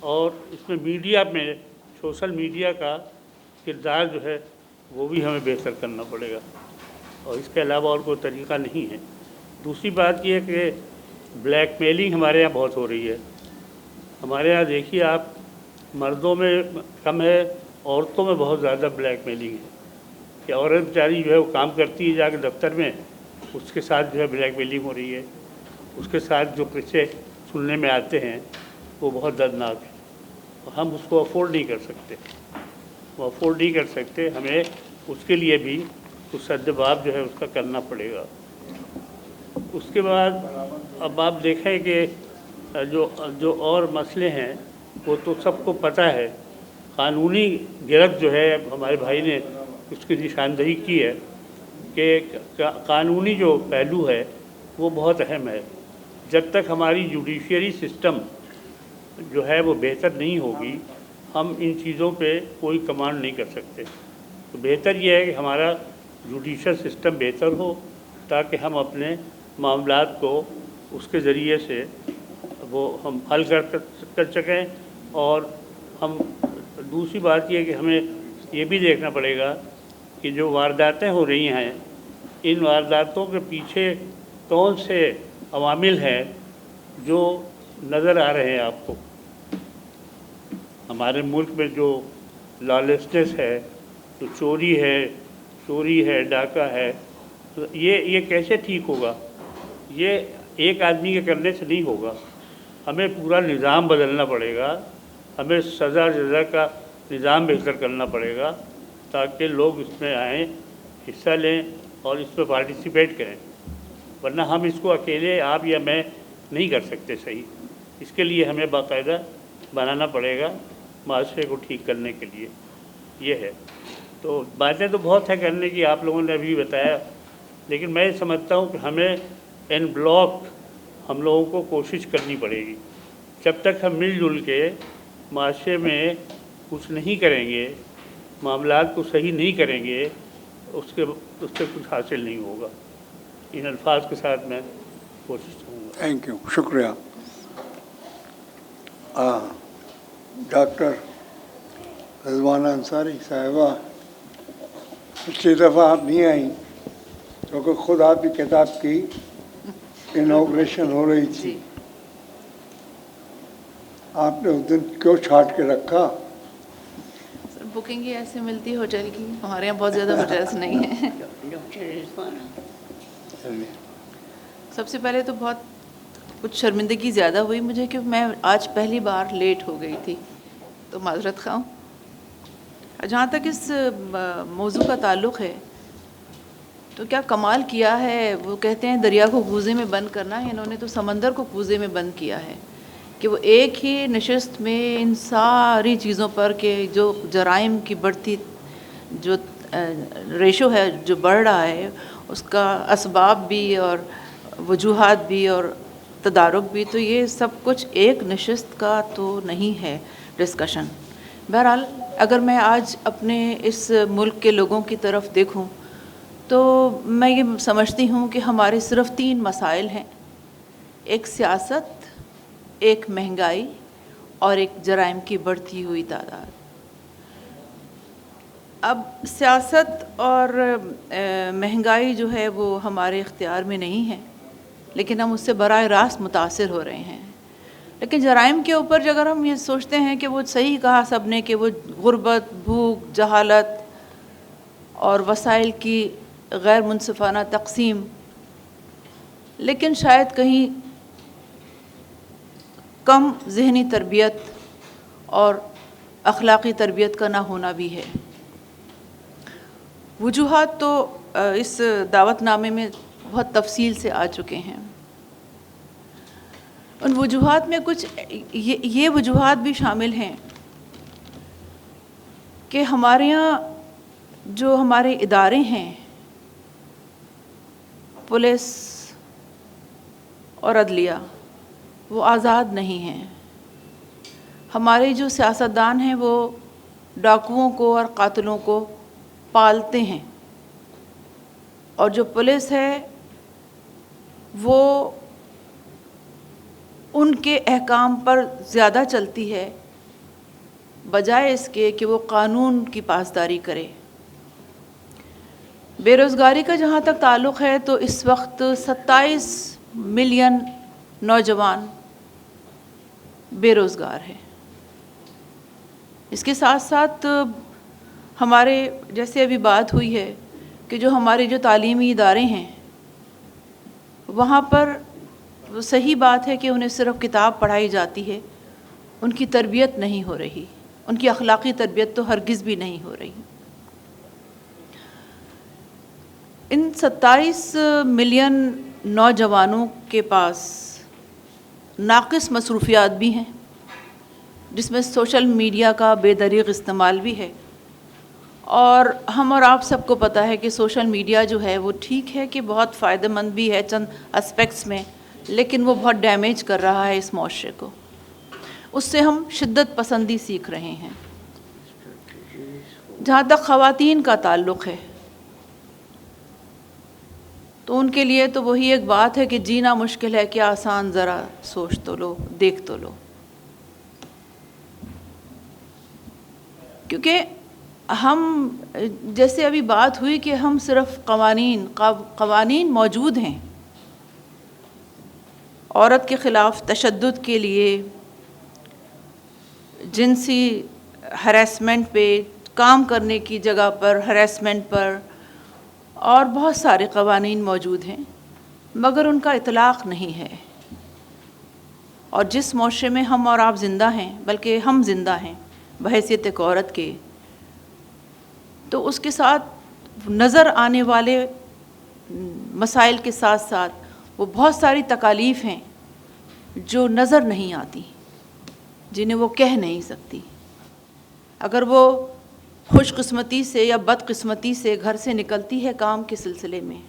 اور اس میں میڈیا میں سوشل میڈیا کا کردار جو ہے وہ بھی ہمیں بہتر کرنا پڑے گا، اور اس کے علاوہ اور کوئی طریقہ نہیں ہے۔ دوسری بات یہ ہے کہ بلیک میلنگ ہمارے یہاں بہت ہو رہی ہے۔ ہمارے یہاں دیکھیے آپ، مردوں میں کم ہے، عورتوں میں بہت زیادہ بلیک میلنگ ہے کہ عورت بیچاری جو ہے وہ کام کرتی ہے جا کے دفتر میں، اس کے ساتھ جو ہے بلیک میلنگ ہو رہی ہے، اس کے ساتھ جو قصے سننے میں آتے ہیں وہ بہت دردناک ہے، اور ہم اس کو افورڈ نہیں کر سکتے، ہمیں اس کے لیے بھی کچھ سدباب جو ہے اس کا کرنا پڑے گا۔ اس کے بعد اب آپ دیکھیں کہ جو اور مسئلے ہیں وہ تو سب کو پتہ ہے۔ قانونی گرفت جو ہے، ہمارے بھائی نے اس کی نشاندہی کی ہے کہ قانونی جو پہلو ہے وہ بہت اہم ہے۔ جب تک ہماری جوڈیشری سسٹم جو ہے وہ بہتر نہیں ہوگی، ہم ان چیزوں پہ کوئی کمانڈ نہیں کر سکتے۔ تو بہتر یہ ہے کہ ہمارا جوڈیشل سسٹم بہتر ہو تاکہ ہم اپنے معاملات کو اس کے ذریعے سے وہ ہم حل کر سکیں۔ اور ہم دوسری بات یہ ہے کہ ہمیں یہ بھی دیکھنا پڑے گا کہ جو وارداتیں ہو رہی ہیں، ان وارداتوں کے پیچھے کون سے عوامل ہیں جو نظر آ رہے ہیں آپ کو۔ ہمارے ملک میں جو لالیسنس ہے، جو چوری ہے، ڈاکہ ہے، یہ کیسے ٹھیک ہوگا؟ یہ ایک آدمی کے کرنے سے نہیں ہوگا، ہمیں پورا نظام بدلنا پڑے گا، ہمیں سزا جزا کا نظام بہتر کرنا پڑے گا تاکہ لوگ اس میں آئیں، حصہ لیں اور اس میں پارٹیسپیٹ کریں، ورنہ ہم اس کو اکیلے آپ یا میں نہیں کر سکتے صحیح۔ اس کے لیے ہمیں باقاعدہ بنانا پڑے گا معاشرے کو ٹھیک کرنے کے لیے، یہ ہے۔ تو باتیں تو بہت ہیں کرنے کی، آپ لوگوں نے ابھی بتایا، لیکن میں سمجھتا ہوں کہ ہمیں ان بلاک ہم لوگوں کو کوشش کرنی پڑے گی۔ جب تک ہم مل جل کے معاشرے میں کچھ نہیں کریں گے، معاملات کو صحیح نہیں کریں گے، اس سے کچھ حاصل نہیں ہوگا۔ ان الفاظ کے ساتھ میں کوشش کروں گا۔ تھینک یو، شکریہ۔ ڈاکٹر رضوانہ انصاری صاحبہ، پچھلی دفعہ آپ نہیں آئیں کیونکہ خود آپ کی کتاب کی انوگریشن ہو رہی تھی، آپ نے اس دن کیوں چھانٹ کے رکھا؟ سر بکنگ ہی ایسے ملتی ہے ہوٹل کی، ہمارے یہاں بہت زیادہ ہوٹلس نہیں ہیں۔ سب سے پہلے تو بہت کچھ شرمندگی زیادہ ہوئی مجھے کہ میں آج پہلی بار لیٹ ہو گئی تھی، تو معذرت خواہ ہوں۔ جہاں تک اس موضوع کا تعلق ہے تو کیا کمال کیا ہے، وہ کہتے ہیں دریا کو کوزے میں بند کرنا، انہوں نے تو سمندر کو کوزے میں بند کیا ہے کہ وہ ایک ہی نشست میں ان ساری چیزوں پر کہ جو جرائم کی بڑھتی جو ریشو ہے جو بڑھ رہا ہے، اس کا اسباب بھی اور وجوہات بھی اور تدارک بھی، تو یہ سب کچھ ایک نشست کا تو نہیں ہے ڈسکشن۔ بہرحال اگر میں آج اپنے اس ملک کے لوگوں کی طرف دیکھوں تو میں یہ سمجھتی ہوں کہ ہمارے صرف 3 مسائل ہیں، ایک سیاست، ایک مہنگائی اور ایک جرائم کی بڑھتی ہوئی تعداد۔ اب سیاست اور مہنگائی جو ہے وہ ہمارے اختیار میں نہیں ہے، لیکن ہم اس سے براہ راست متاثر ہو رہے ہیں۔ لیکن جرائم کے اوپر اگر ہم یہ سوچتے ہیں کہ وہ صحیح کہا سب نے کہ وہ غربت، بھوک، جہالت اور وسائل کی غیر منصفانہ تقسیم، لیکن شاید کہیں کم ذہنی تربیت اور اخلاقی تربیت کا نہ ہونا بھی ہے۔ وجوہات تو اس دعوت نامے میں بہت تفصیل سے آ چکے ہیں۔ ان وجوہات میں کچھ یہ وجوہات بھی شامل ہیں کہ ہمارے یہاں جو ہمارے ادارے ہیں، پولیس اور عدلیہ، وہ آزاد نہیں ہیں۔ ہمارے جو سیاستدان ہیں وہ ڈاکوؤں کو اور قاتلوں کو پالتے ہیں، اور جو پولیس ہے وہ ان کے احکام پر زیادہ چلتی ہے بجائے اس کے کہ وہ قانون کی پاسداری کرے۔ بے روزگاری کا جہاں تک تعلق ہے تو اس وقت 27 ملین نوجوان بے روزگار ہیں۔ اس کے ساتھ ساتھ ہمارے جیسے ابھی بات ہوئی ہے کہ جو ہمارے جو تعلیمی ادارے ہیں وہاں پر صحیح بات ہے کہ انہیں صرف کتاب پڑھائی جاتی ہے، ان کی تربیت نہیں ہو رہی، ان کی اخلاقی تربیت تو ہرگز بھی نہیں ہو رہی۔ ان 27 ملین نوجوانوں کے پاس ناقص مصروفیات بھی ہیں، جس میں سوشل میڈیا کا بے دریغ استعمال بھی ہے، اور ہم اور آپ سب کو پتہ ہے کہ سوشل میڈیا جو ہے وہ ٹھیک ہے کہ بہت فائدہ مند بھی ہے چند اسپیکٹس میں، لیکن وہ بہت ڈیمیج کر رہا ہے اس معاشرے کو۔ اس سے ہم شدت پسندی سیکھ رہے ہیں۔ جہاں تک خواتین کا تعلق ہے تو ان کے لیے تو وہی ایک بات ہے کہ جینا مشکل ہے کیا آسان، ذرا سوچ تو لو، دیکھ تو لو۔ کیونکہ ہم جیسے ابھی بات ہوئی کہ ہم صرف قوانین موجود ہیں عورت کے خلاف تشدد کے لیے، جنسی ہراسمنٹ پہ، کام کرنے کی جگہ پر ہراسمنٹ پر، اور بہت سارے قوانین موجود ہیں، مگر ان کا اطلاق نہیں ہے۔ اور جس معاشرے میں ہم اور آپ زندہ ہیں، بلکہ ہم زندہ ہیں بحیثیت ایک عورت کے، تو اس کے ساتھ نظر آنے والے مسائل کے ساتھ ساتھ وہ بہت ساری تکالیف ہیں جو نظر نہیں آتی، جنہیں وہ کہہ نہیں سکتی۔ اگر وہ خوش قسمتی سے یا بد قسمتی سے گھر سے نکلتی ہے کام کے سلسلے میں،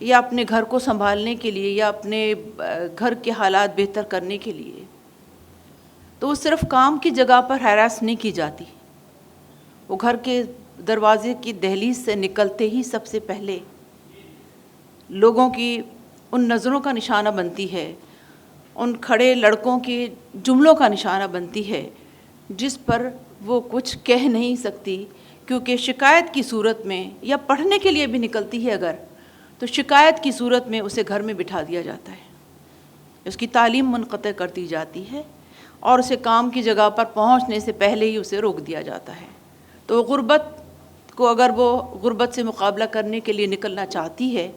یا اپنے گھر کو سنبھالنے کے لیے، یا اپنے گھر کے حالات بہتر کرنے کے لیے، تو وہ صرف کام کی جگہ پر ہراس نہیں کی جاتی، وہ گھر کے دروازے کی دہلیز سے نکلتے ہی سب سے پہلے لوگوں کی ان نظروں کا نشانہ بنتی ہے، ان کھڑے لڑکوں کے جملوں کا نشانہ بنتی ہے، جس پر وہ کچھ کہہ نہیں سکتی، کیونکہ شکایت کی صورت میں، یا پڑھنے کے لیے بھی نکلتی ہے اگر، تو شکایت کی صورت میں اسے گھر میں بٹھا دیا جاتا ہے، اس کی تعلیم منقطع کر دی جاتی ہے، اور اسے کام کی جگہ پر پہنچنے سے پہلے ہی اسے روک دیا جاتا ہے۔ تو غربت کو، اگر وہ غربت سے مقابلہ کرنے کے لیے نکلنا چاہتی ہے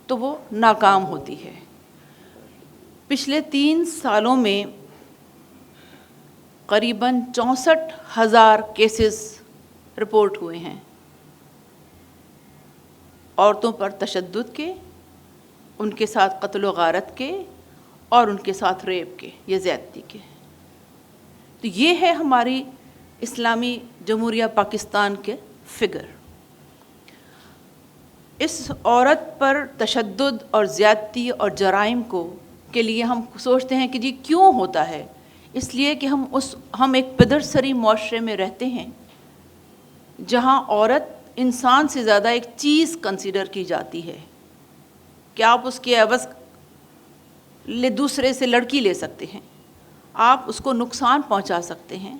تو وہ ناکام ہوتی ہے۔ پچھلے 3 سالوں میں قریباً 64,000 کیسز رپورٹ ہوئے ہیں عورتوں پر تشدد کے، ان کے ساتھ قتل و غارت کے، اور ان کے ساتھ ریپ کے یا زیادتی کے۔ تو یہ ہے ہماری اسلامی جمہوریہ پاکستان کے فگر۔ اس عورت پر تشدد اور زیادتی اور جرائم کے لیے ہم سوچتے ہیں کہ جی کیوں ہوتا ہے؟ اس لیے کہ ہم ایک پدرسری معاشرے میں رہتے ہیں جہاں عورت انسان سے زیادہ ایک چیز کنسیڈر کی جاتی ہے کہ آپ اس کے عوض دوسرے سے لڑکی لے سکتے ہیں، آپ اس کو نقصان پہنچا سکتے ہیں،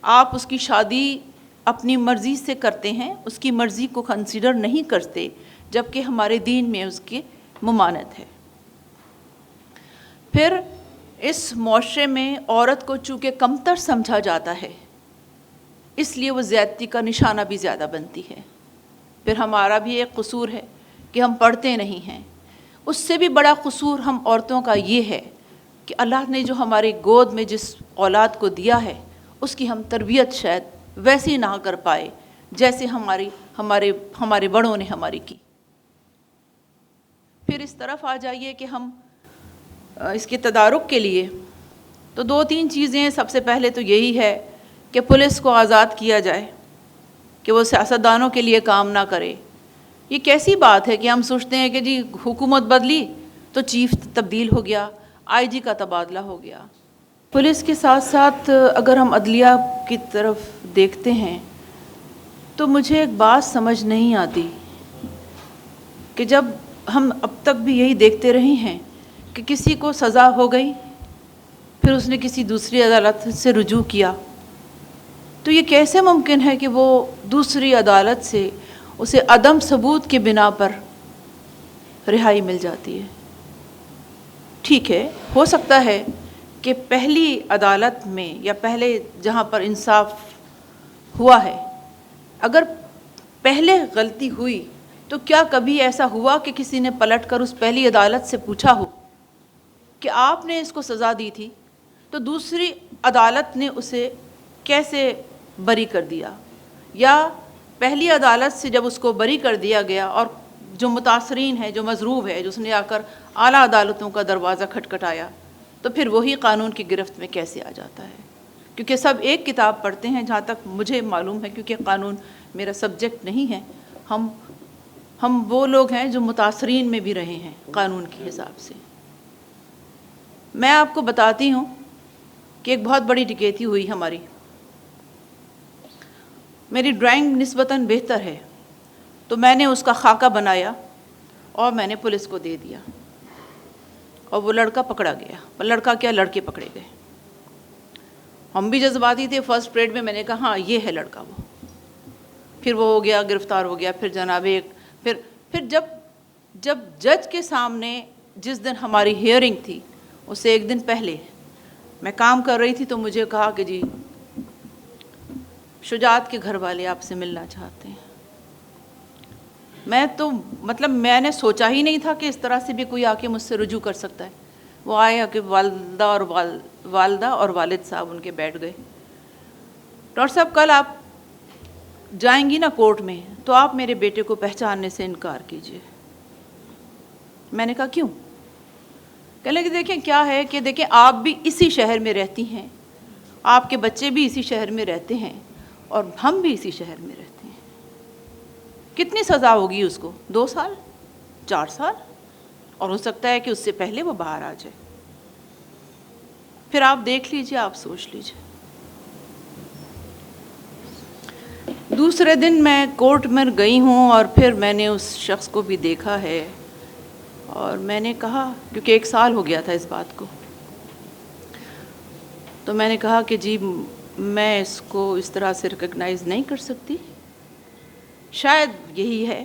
آپ اس کی شادی اپنی مرضی سے کرتے ہیں، اس کی مرضی کو کنسیڈر نہیں کرتے، جبکہ ہمارے دین میں اس کی ممانعت ہے۔ پھر اس معاشرے میں عورت کو چونکہ کمتر سمجھا جاتا ہے، اس لیے وہ زیادتی کا نشانہ بھی زیادہ بنتی ہے۔ پھر ہمارا بھی ایک قصور ہے کہ ہم پڑھتے نہیں ہیں۔ اس سے بھی بڑا قصور ہم عورتوں کا یہ ہے کہ اللہ نے جو ہماری گود میں جس اولاد کو دیا ہے، اس کی ہم تربیت شاید ویسی نہ کر پائے جیسے ہمارے بڑوں نے ہماری کی۔ پھر اس طرف آ جائیے کہ ہم اس کے تدارک کے لیے تو 2-3 چیزیں ہیں۔ سب سے پہلے تو یہی ہے کہ پولیس کو آزاد کیا جائے کہ وہ سیاستدانوں کے لیے کام نہ کرے۔ یہ کیسی بات ہے کہ ہم سوچتے ہیں کہ جی حکومت بدلی تو چیف تبدیل ہو گیا، IG کا تبادلہ ہو گیا۔ پولیس کے ساتھ ساتھ اگر ہم عدلیہ کی طرف دیکھتے ہیں تو مجھے ایک بات سمجھ نہیں آتی کہ جب ہم اب تک بھی یہی دیکھتے رہے ہیں کہ کسی کو سزا ہو گئی، پھر اس نے کسی دوسری عدالت سے رجوع کیا، تو یہ کیسے ممکن ہے کہ وہ دوسری عدالت سے اسے عدم ثبوت کے بنا پر رہائی مل جاتی ہے؟ ٹھیک ہے، ہو سکتا ہے کہ پہلی عدالت میں یا پہلے جہاں پر انصاف ہوا ہے، اگر پہلے غلطی ہوئی تو کیا کبھی ایسا ہوا کہ کسی نے پلٹ کر اس پہلی عدالت سے پوچھا ہو کہ آپ نے اس کو سزا دی تھی تو دوسری عدالت نے اسے کیسے بری کر دیا؟ یا پہلی عدالت سے جب اس کو بری کر دیا گیا اور جو متاثرین ہے، جو مضروب ہے، جو اس نے آ کر اعلیٰ عدالتوں کا دروازہ کھٹکھٹایا، تو پھر وہی قانون کی گرفت میں کیسے آ جاتا ہے؟ کیونکہ سب ایک کتاب پڑھتے ہیں جہاں تک مجھے معلوم ہے، کیونکہ قانون میرا سبجیکٹ نہیں ہے، ہم وہ لوگ ہیں جو متاثرین میں بھی رہے ہیں قانون کے حساب سے۔ میں آپ کو بتاتی ہوں کہ ایک بہت بڑی ڈکیتی ہوئی ہماری۔ میری ڈرائنگ نسبتاً بہتر ہے، تو میں نے اس کا خاکہ بنایا اور میں نے پولیس کو دے دیا، اور وہ لڑکا پکڑا گیا۔ لڑکا کیا، لڑکے پکڑے گئے۔ ہم بھی جذباتی تھے، فرسٹ پریڈ میں نے کہا ہاں یہ ہے لڑکا وہ، پھر وہ ہو گیا، گرفتار ہو گیا۔ پھر جناب پھر جب جج کے سامنے جس دن ہماری ہیئرنگ تھی، اس سے ایک دن پہلے میں کام کر رہی تھی، تو مجھے کہا کہ جی شجاعت کے گھر والے آپ سے ملنا چاہتے ہیں۔ میں نے سوچا ہی نہیں تھا کہ اس طرح سے بھی کوئی آ کے مجھ سے رجوع کر سکتا ہے۔ وہ آئے کہ والدہ اور والد صاحب ان کے بیٹھ گئے۔ ڈاکٹر صاحب کل آپ جائیں گی نا کورٹ میں، تو آپ میرے بیٹے کو پہچاننے سے انکار کیجیے۔ میں نے کہا کیوں؟ کہنے لگے دیکھیں کیا ہے کہ دیکھیں آپ بھی اسی شہر میں رہتی ہیں، آپ کے بچے بھی اسی شہر میں رہتے ہیں، اور ہم بھی اسی شہر میں رہتے ہیں۔ کتنی سزا ہوگی اس کو؟ 2 سال، 4 سال، اور ہو سکتا ہے کہ اس سے پہلے وہ باہر آ جائے۔ پھر آپ دیکھ لیجئے، آپ سوچ لیجئے۔ دوسرے دن میں کورٹ میں گئی ہوں، اور پھر میں نے اس شخص کو بھی دیکھا ہے، اور میں نے کہا، کیونکہ 1 سال ہو گیا تھا اس بات کو، تو میں نے کہا کہ جی میں اس کو اس طرح سے ریکگنائز نہیں کر سکتی، شاید یہی ہے،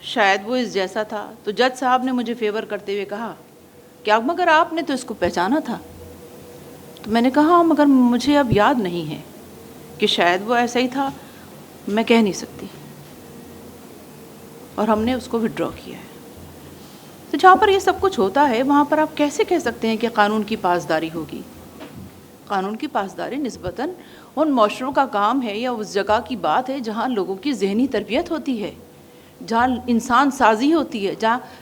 شاید وہ اس جیسا تھا۔ تو جج صاحب نے مجھے فیور کرتے ہوئے کہا کہ مگر آپ نے تو اس کو پہچانا تھا۔ تو میں نے کہا ہاں، مگر مجھے اب یاد نہیں ہے کہ شاید وہ ایسا ہی تھا، میں کہہ نہیں سکتی، اور ہم نے اس کو وڈرا کیا ہے۔ تو جہاں پر یہ سب کچھ ہوتا ہے، وہاں پر آپ کیسے کہہ سکتے ہیں کہ قانون کی پاسداری ہوگی؟ قانون کی پاسداری نسبتاً ان معاشروں کا کام ہے، یا اس جگہ کی بات ہے جہاں لوگوں کی ذہنی تربیت ہوتی ہے، جہاں انسان سازی ہوتی ہے،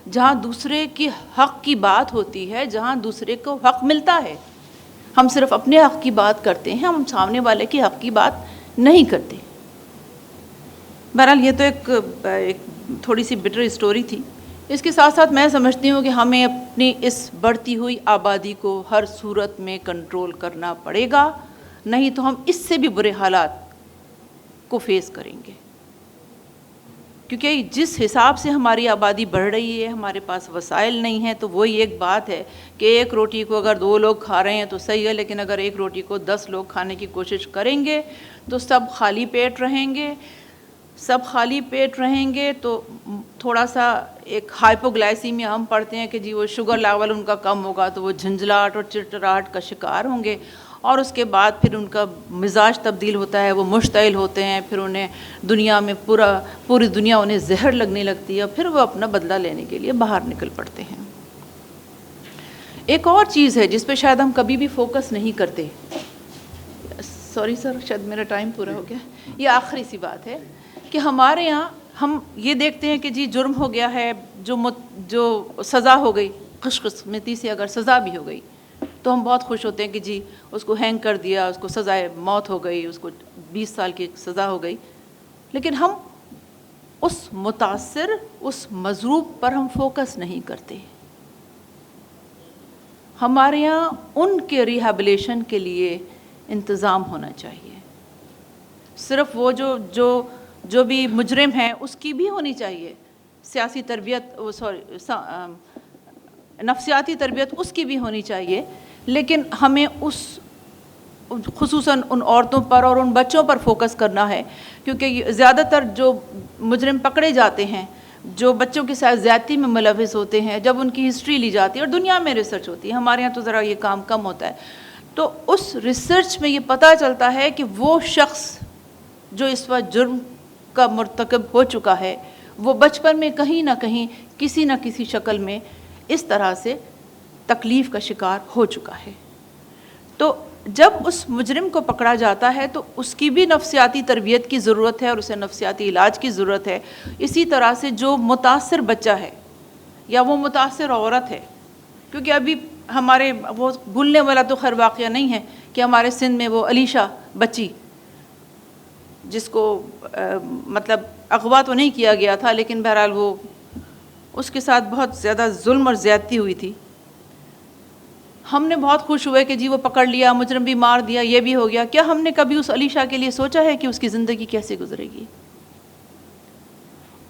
جہاں دوسرے کی حق کی بات ہوتی ہے، جہاں دوسرے کو حق ملتا ہے۔ ہم صرف اپنے حق کی بات کرتے ہیں، ہم سامنے والے کی حق کی بات نہیں کرتے۔ بہرحال یہ تو ایک تھوڑی سی بٹر اسٹوری تھی۔ اس کے ساتھ ساتھ میں سمجھتی ہوں کہ ہمیں اپنی اس بڑھتی ہوئی آبادی کو ہر صورت میں کنٹرول کرنا پڑے گا، نہیں تو ہم اس سے بھی برے حالات کو فیس کریں گے، کیونکہ جس حساب سے ہماری آبادی بڑھ رہی ہے، ہمارے پاس وسائل نہیں ہیں، تو وہی ایک بات ہے کہ ایک روٹی کو اگر 2 لوگ کھا رہے ہیں تو صحیح ہے، لیکن اگر ایک روٹی کو 10 لوگ کھانے کی کوشش کریں گے تو سب خالی پیٹ رہیں گے۔ سب خالی پیٹ رہیں گے تو تھوڑا سا ایک ہائپوگلائسیمیا ہم پڑھتے ہیں کہ جی وہ شوگر لیول ان کا کم ہوگا، تو وہ جھنجھلاہٹ اور چڑچڑاہٹ کا شکار ہوں گے، اور اس کے بعد پھر ان کا مزاج تبدیل ہوتا ہے، وہ مشتعل ہوتے ہیں، پھر انہیں دنیا میں پوری دنیا انہیں زہر لگنے لگتی ہے، اور پھر وہ اپنا بدلہ لینے کے لیے باہر نکل پڑتے ہیں۔ ایک اور چیز ہے جس پہ شاید ہم کبھی بھی فوکس نہیں کرتے، سوری سر شاید میرا ٹائم پورا ہو گیا، یہ آخری سی بات ہے کہ ہمارے یہاں ہم یہ دیکھتے ہیں کہ جی جرم ہو گیا ہے، جو سزا ہو گئی، خوش قسمتی سے اگر سزا بھی ہو گئی تو ہم بہت خوش ہوتے ہیں کہ جی اس کو ہینگ کر دیا، اس کو سزائے موت ہو گئی، اس کو 20 سال کی سزا ہو گئی، لیکن ہم اس متاثر، اس مضروب پر ہم فوکس نہیں کرتے۔ ہمارے یہاں ان کے ریہیبلیشن کے لیے انتظام ہونا چاہیے۔ صرف وہ جو بھی مجرم ہیں اس کی بھی ہونی چاہیے، نفسیاتی تربیت اس کی بھی ہونی چاہیے، لیکن ہمیں خصوصاً ان عورتوں پر اور ان بچوں پر فوکس کرنا ہے، کیونکہ زیادہ تر جو مجرم پکڑے جاتے ہیں، جو بچوں کے ساتھ زیادتی میں ملوث ہوتے ہیں، جب ان کی ہسٹری لی جاتی ہے، اور دنیا میں ریسرچ ہوتی ہے، ہمارے یہاں تو ذرا یہ کام کم ہوتا ہے، تو اس ریسرچ میں یہ پتہ چلتا ہے کہ وہ شخص جو اس وقت جرم کا مرتکب ہو چکا ہے، وہ بچپن میں کہیں نہ کہیں کسی نہ کسی شکل میں اس طرح سے تکلیف کا شکار ہو چکا ہے۔ تو جب اس مجرم کو پکڑا جاتا ہے تو اس کی بھی نفسیاتی تربیت کی ضرورت ہے اور اسے نفسیاتی علاج کی ضرورت ہے۔ اسی طرح سے جو متاثر بچہ ہے یا وہ متاثر عورت ہے، کیونکہ ابھی ہمارے وہ بھولنے والا تو خیر واقعہ نہیں ہے کہ ہمارے سندھ میں وہ علیشہ بچی، جس کو مطلب اغوا تو نہیں کیا گیا تھا، لیکن بہرحال وہ اس کے ساتھ بہت زیادہ ظلم اور زیادتی ہوئی تھی، ہم نے بہت خوش ہوئے کہ جی وہ پکڑ لیا، مجرم بھی مار دیا، یہ بھی ہو گیا۔ کیا ہم نے کبھی اس علیشہ کے لیے سوچا ہے کہ اس کی زندگی کیسے گزرے گی؟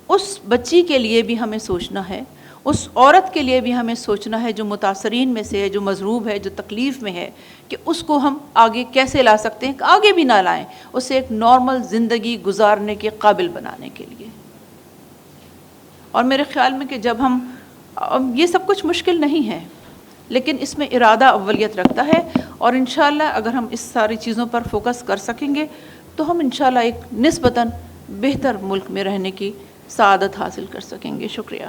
اس بچی کے لیے بھی ہمیں سوچنا ہے، اس عورت کے لیے بھی ہمیں سوچنا ہے جو متاثرین میں سے ہے، جو مضروب ہے، جو تکلیف میں ہے، کہ اس کو ہم آگے کیسے لا سکتے ہیں، کہ آگے بھی نہ لائیں، اسے ایک نارمل زندگی گزارنے کے قابل بنانے کے لیے۔ اور میرے خیال میں کہ جب ہم یہ سب کچھ مشکل نہیں ہے، لیکن اس میں ارادہ اولیت رکھتا ہے، اور انشاءاللہ اگر ہم اس ساری چیزوں پر فوکس کر سکیں گے تو ہم انشاءاللہ ایک نسبتاً بہتر ملک میں رہنے کی سعادت حاصل کر سکیں گے۔ شکریہ۔